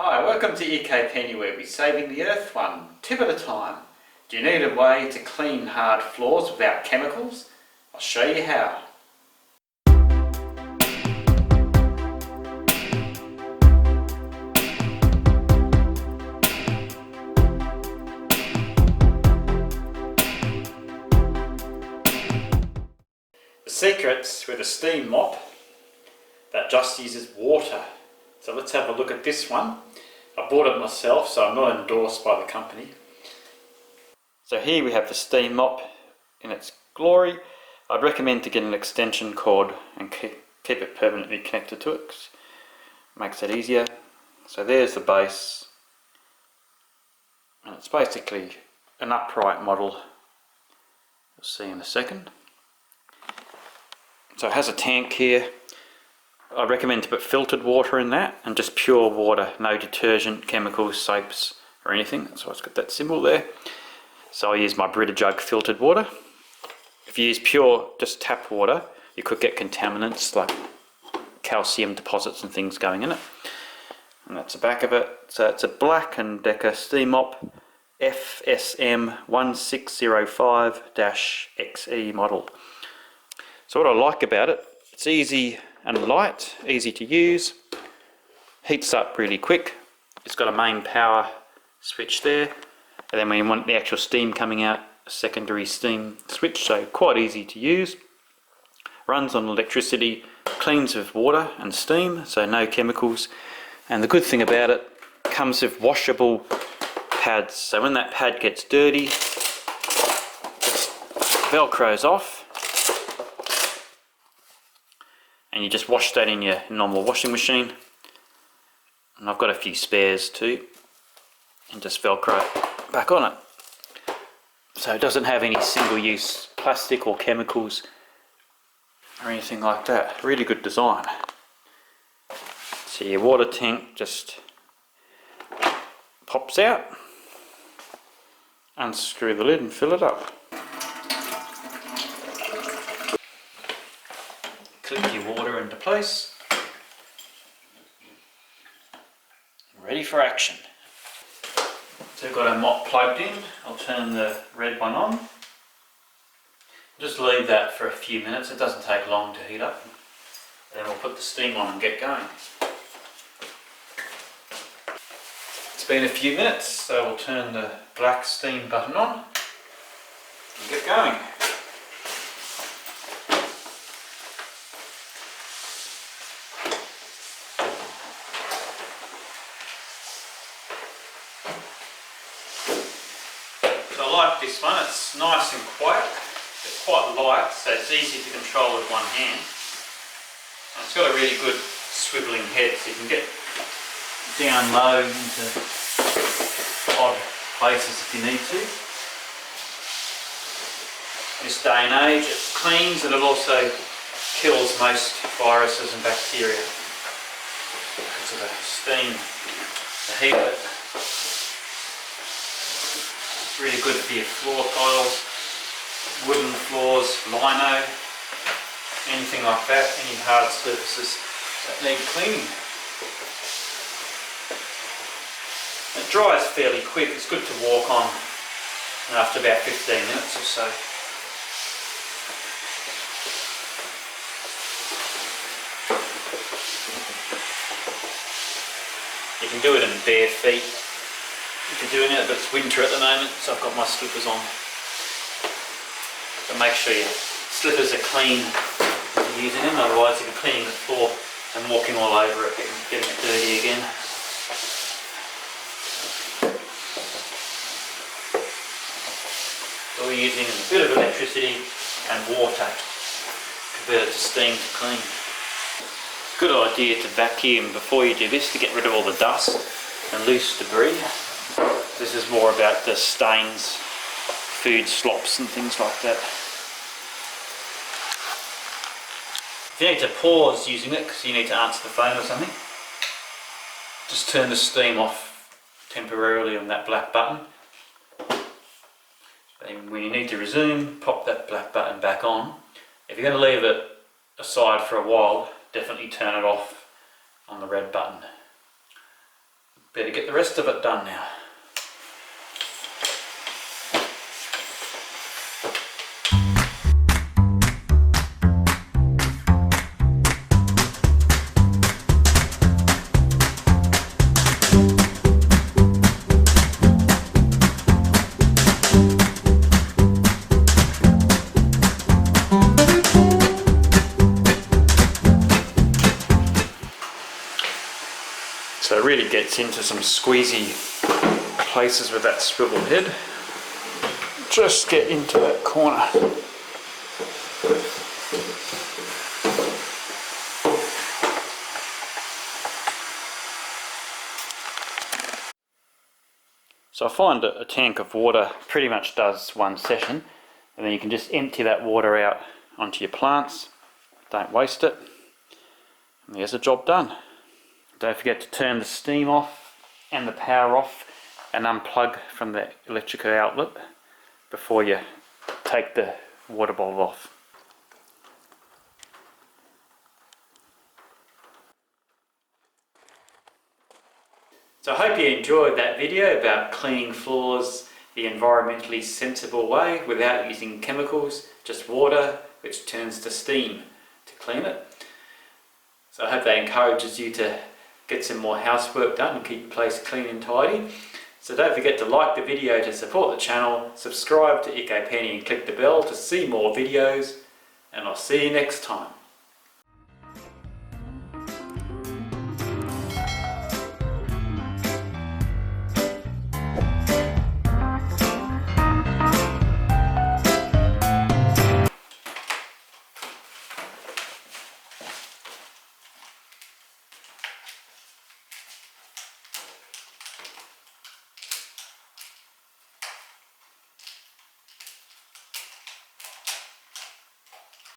Hi, welcome to ecopenny, where we're saving the earth one tip at a time. Do you need a way to clean hard floors without chemicals? I'll show you how. The secret's with a steam mop that just uses water. So let's have a look at this one. I bought it myself, so I'm not endorsed by the company. So here we have the steam mop in its glory. I'd recommend to get an extension cord and keep it permanently connected to it, 'cause it makes it easier. So there's the base, and it's basically an upright model. You'll see in a second. So it has a tank here. I recommend to put filtered water in that, and just pure water, no detergent, chemicals, soaps or anything. That's why it's got that symbol there. So I use my Brita jug filtered water. If you use pure, just tap water, you could get contaminants like calcium deposits and things going in it. And that's the back of it. So it's a Black & Decker steam mop FSM 1605-XE model. So what I like about it, it's easy and light, easy to use, heats up really quick. It's got a main power switch there, and then when you want the actual steam coming out, a secondary steam switch, so quite easy to use. Runs on electricity, cleans with water and steam, so no chemicals. And the good thing about it, comes with washable pads, so when that pad gets dirty, it velcros off, and you just wash that in your normal washing machine. And I've got a few spares too, and just velcro back on it. So it doesn't have any single-use plastic or chemicals or anything like that. Really good design. So your water tank just pops out, unscrew the lid and fill it up. Clip your water into place. Ready for action. So I've got a mop plugged in. I'll turn the red one on. Just leave that for a few minutes. It doesn't take long to heat up. Then we'll put the steam on and get going. It's been a few minutes, so we'll turn the black steam button on and get going. I like this one, it's nice and quiet, it's quite light, so it's easy to control with one hand. And it's got a really good swivelling head, so you can get down low into odd places if you need to. This day and age, it cleans and it also kills most viruses and bacteria because of the steam, the heat of it. Really good for your floor tiles, wooden floors, lino, anything like that, any hard surfaces that need cleaning. It dries fairly quick, it's good to walk on after about 15 minutes or so. You can do it in bare feet. If you're doing it, but it's winter at the moment, so I've got my slippers on. But make sure your slippers are clean if you're using them, otherwise you'll be cleaning the floor and walking all over it, getting it dirty again. So we're using a bit of electricity and water converted to steam to clean. Good idea to vacuum before you do this to get rid of all the dust and loose debris. This is more about the stains, food slops and things like that. If you need to pause using it because you need to answer the phone or something, just turn the steam off temporarily on that black button. And when you need to resume, pop that black button back on. If you're going to leave it aside for a while, definitely turn it off on the red button. Better get the rest of it done now. So it really gets into some squeezy places with that swivel head. Just get into that corner. So I find a tank of water pretty much does one session, and then you can just empty that water out onto your plants. Don't waste it. And there's the job done. Don't forget to turn the steam off and the power off and unplug from the electrical outlet before you take the water bottle off. So I hope you enjoyed that video about cleaning floors the environmentally sensible way without using chemicals, just water which turns to steam to clean it. So I hope that encourages you to get some more housework done and keep your place clean and tidy. So don't forget to like the video to support the channel, subscribe to ecopenny and click the bell to see more videos, and I'll see you next time.